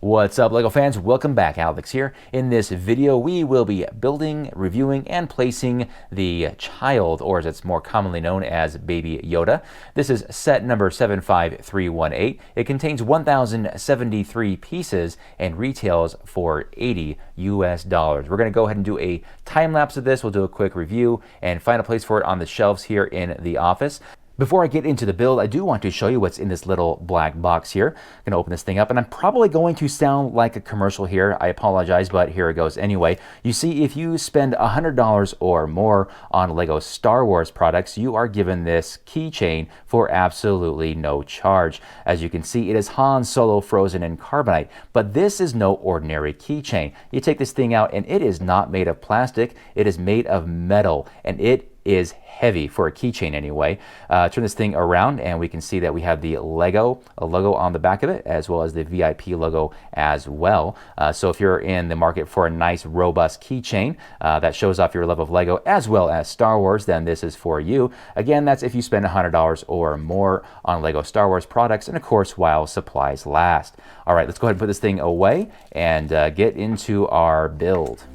What's up, LEGO fans? Welcome back. Alex here. In this video, we will be building, reviewing, and placing the child, or as it's more commonly known as Baby Yoda. This is set number 75318. It contains 1,073 pieces and retails for $80 US. We're going to go ahead and do a time lapse of this. We'll do a quick review and find a place for it on the shelves here in the office. Before I get into the build, I do want to show you what's in this little black box here. I'm going to open this thing up, and I'm probably going to sound like a commercial here. I apologize, but here it goes anyway. You see, if you spend $100 or more on LEGO Star Wars products, you are given this keychain for absolutely no charge. As you can see, it is Han Solo frozen in carbonite, but this is no ordinary keychain. You take this thing out, and it is not made of plastic. It is made of metal, and it is heavy for a keychain anyway. Turn this thing around and we can see that we have the LEGO logo on the back of it, as well as the VIP logo as well. So if you're in the market for a nice robust keychain that shows off your love of LEGO as well as Star Wars, then this is for you. Again, that's if you spend $100 or more on LEGO Star Wars products, and of course while supplies last. All right, let's go ahead and put this thing away and get into our build.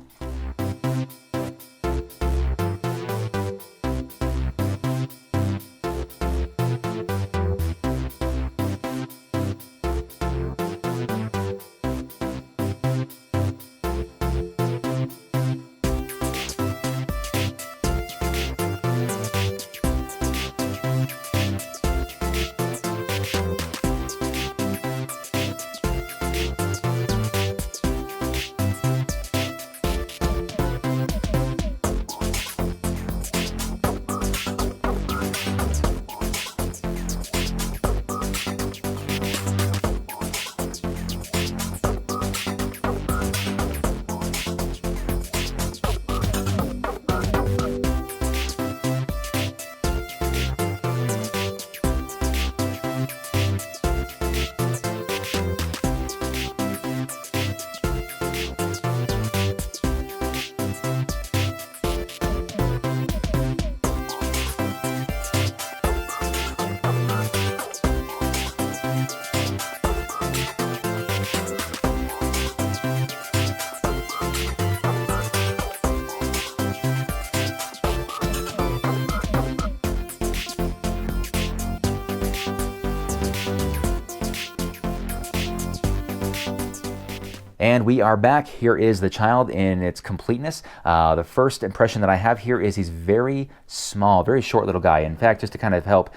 And we are back. Here is the child in its completeness. The first impression that I have here is he's very small, very short little guy. In fact, just to kind of help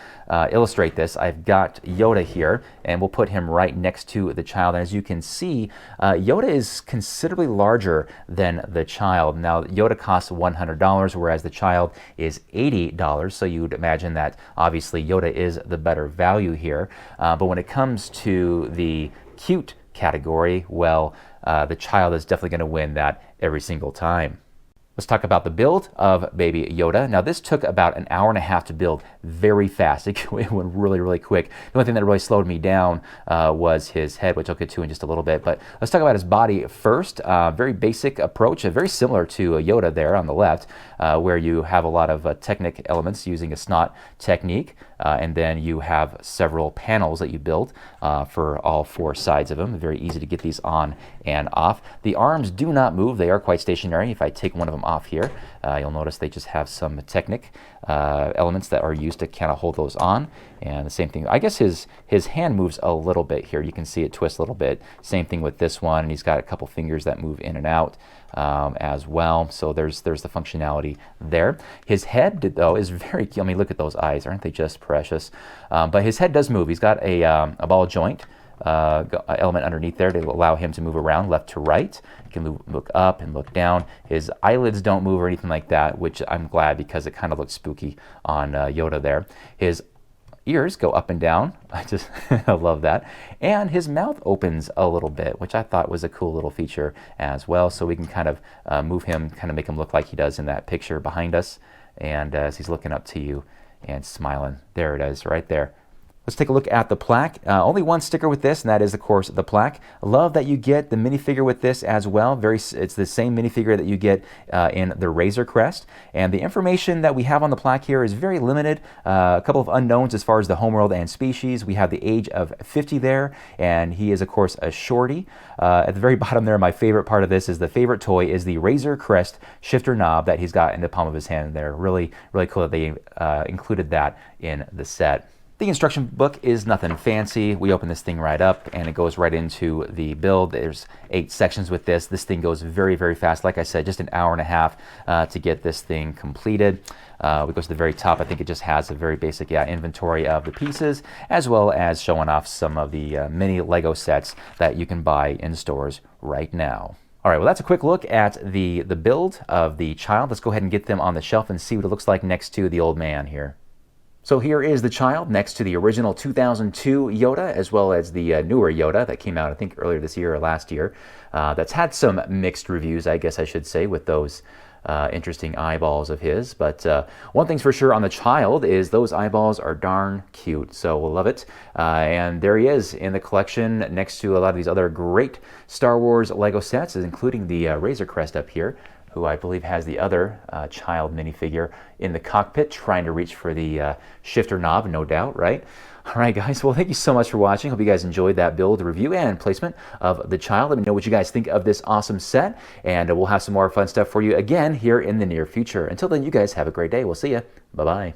illustrate this, I've got Yoda here, and we'll put him right next to the child. And as you can see, Yoda is considerably larger than the child. Now, Yoda costs $100, whereas the child is $80. So you would imagine that obviously Yoda is the better value here. But when it comes to the cute category, well, the child is definitely going to win that every single time. Let's talk about the build of Baby Yoda. Now, this took about an hour and a half to build, very fast. It went really, really quick. The only thing that really slowed me down was his head, which I'll get to in just a little bit. But let's talk about his body first. Very basic approach, very similar to Yoda there on the left, where you have a lot of technic elements using a snot technique. And then you have several panels that you build for all four sides of them. Very easy to get these on and off. The arms do not move. They are quite stationary. If I take one of them off here, you'll notice they just have some technic elements that are used to kind of hold those on. And the same thing, I guess his hand moves a little bit here. You can see it twist a little bit. Same thing with this one. And he's got a couple fingers that move in and out as well. So there's the functionality there. His head, though, is very, I mean, look at those eyes. Aren't they just precious? But his head does move. He's got a ball joint element underneath there to allow him to move around left to right. He can look up and look down. His eyelids don't move or anything like that, which I'm glad, because it kind of looks spooky on Yoda there. His ears go up and down. I love that. And his mouth opens a little bit, which I thought was a cool little feature as well. So we can kind of move him, kind of make him look like he does in that picture behind us. And as he's looking up to you and smiling, there it is right there. Let's take a look at the Plaque. Only one sticker with this, and that is, of course, the Plaque. Love that you get the minifigure with this as well. It's the same minifigure that you get in the Razor Crest. And the information that we have on the Plaque here is very limited. A couple of unknowns as far as the homeworld and species. We have the age of 50 there, and he is, of course, a shorty. At the very bottom there, my favorite part of this is the favorite toy is the Razor Crest shifter knob that he's got in the palm of his hand there. Really, really cool that they included that in the set. The instruction book is nothing fancy. We open this thing right up and it goes right into the build. There's 8 sections with this. This thing goes very, very fast. Like I said, just an hour and a half to get this thing completed. We go to the very top. I think it just has a very basic inventory of the pieces, as well as showing off some of the mini Lego sets that you can buy in stores right now. All right, well, that's a quick look at the build of the child. Let's go ahead and get them on the shelf and see what it looks like next to the old man here. So here is the child next to the original 2002 Yoda, as well as the newer Yoda that came out, I think, earlier this year or last year. That's had some mixed reviews, I guess I should say, with those interesting eyeballs of his. But one thing's for sure on the child is those eyeballs are darn cute. So we'll love it. And there he is in the collection next to a lot of these other great Star Wars Lego sets, including the Razor Crest up here, who I believe has the other child minifigure in the cockpit trying to reach for the shifter knob, no doubt, right? All right, guys, well, thank you so much for watching. Hope you guys enjoyed that build, review, and placement of the child. Let me know what you guys think of this awesome set, and we'll have some more fun stuff for you again here in the near future. Until then, you guys have a great day. We'll see you. Bye-bye.